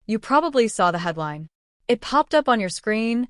You probably saw the headline. It popped up on your screen,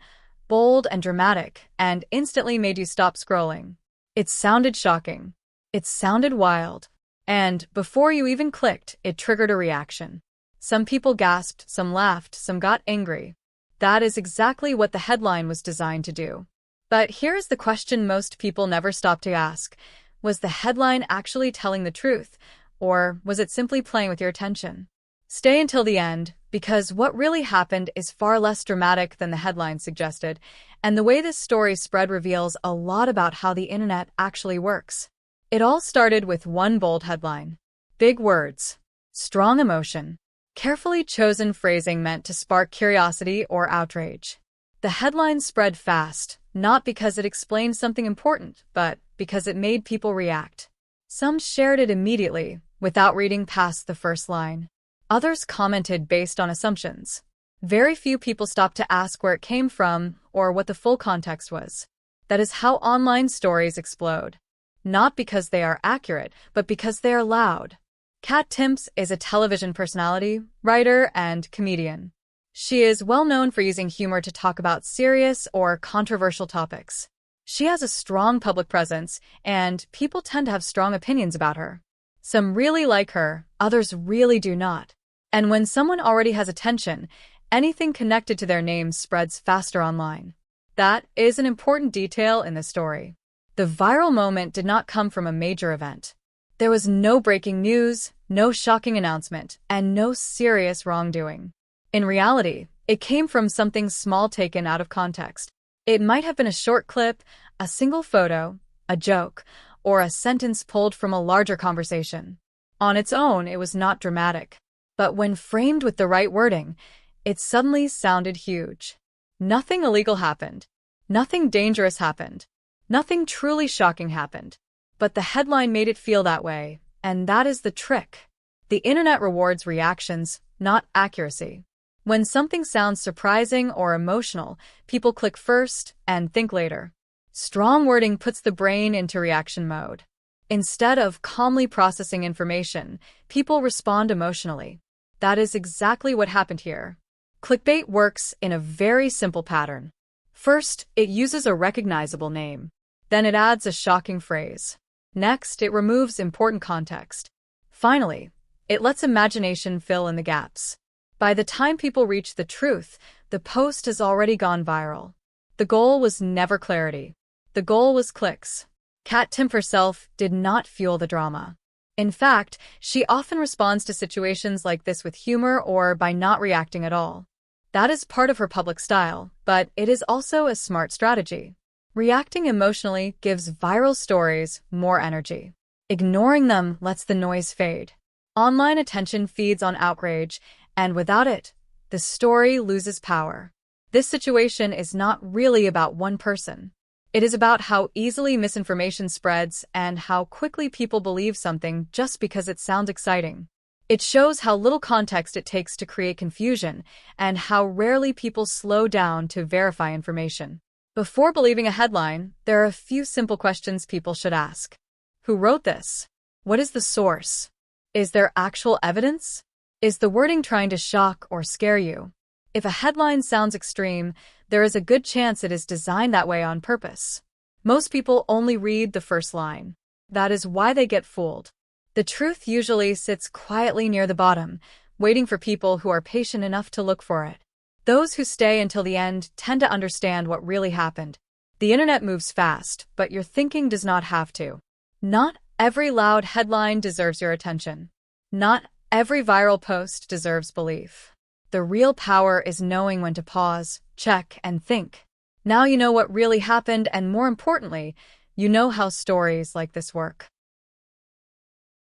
bold and dramatic, and instantly made you stop scrolling. It sounded shocking. It sounded wild. And before you even clicked, it triggered a reaction. Some people gasped, some laughed, some got angry. That is exactly what the headline was designed to do. But here's the question most people never stop to ask. Was the headline actually telling the truth, or was it simply playing with your attention? Stay until the end, because what really happened is far less dramatic than the headline suggested, and the way this story spread reveals a lot about how the internet actually works. It all started with one bold headline. Big words. Strong emotion. Carefully chosen phrasing meant to spark curiosity or outrage. The headline spread fast, not because it explained something important, but because it made people react. Some shared it immediately, without reading past the first line. Others commented based on assumptions. Very few people stopped to ask where it came from or what the full context was. That is how online stories explode. Not because they are accurate, but because they are loud. Kat Timpf is a television personality, writer, and comedian. She is well known for using humor to talk about serious or controversial topics. She has a strong public presence, and people tend to have strong opinions about her. Some really like her, others really do not. And when someone already has attention, anything connected to their name spreads faster online. That is an important detail in the story. The viral moment did not come from a major event. There was no breaking news, no shocking announcement, and no serious wrongdoing. In reality, it came from something small taken out of context. It might have been a short clip, a single photo, a joke, or a sentence pulled from a larger conversation. On its own, it was not dramatic. But when framed with the right wording, it suddenly sounded huge. Nothing illegal happened. Nothing dangerous happened. Nothing truly shocking happened. But the headline made it feel that way, and that is the trick. The internet rewards reactions, not accuracy. When something sounds surprising or emotional, people click first and think later. Strong wording puts the brain into reaction mode. Instead of calmly processing information, people respond emotionally. That is exactly what happened here. Clickbait works in a very simple pattern. First, it uses a recognizable name. Then it adds a shocking phrase. Next, it removes important context. Finally, it lets imagination fill in the gaps. By the time people reach the truth, the post has already gone viral. The goal was never clarity. The goal was clicks. Kat Timpf herself did not fuel the drama. In fact, she often responds to situations like this with humor or by not reacting at all. That is part of her public style, but it is also a smart strategy. Reacting emotionally gives viral stories more energy. Ignoring them lets the noise fade. Online attention feeds on outrage, and without it, the story loses power. This situation is not really about one person. It is about how easily misinformation spreads and how quickly people believe something just because it sounds exciting. It shows how little context it takes to create confusion and how rarely people slow down to verify information. Before believing a headline, there are a few simple questions people should ask. Who wrote this? What is the source? Is there actual evidence? Is the wording trying to shock or scare you? If a headline sounds extreme, there is a good chance it is designed that way on purpose. Most people only read the first line. That is why they get fooled. The truth usually sits quietly near the bottom, waiting for people who are patient enough to look for it. Those who stay until the end tend to understand what really happened. The internet moves fast, but your thinking does not have to. Not every loud headline deserves your attention. Not every viral post deserves belief. The real power is knowing when to pause, check, and think. Now you know what really happened, and more importantly, you know how stories like this work.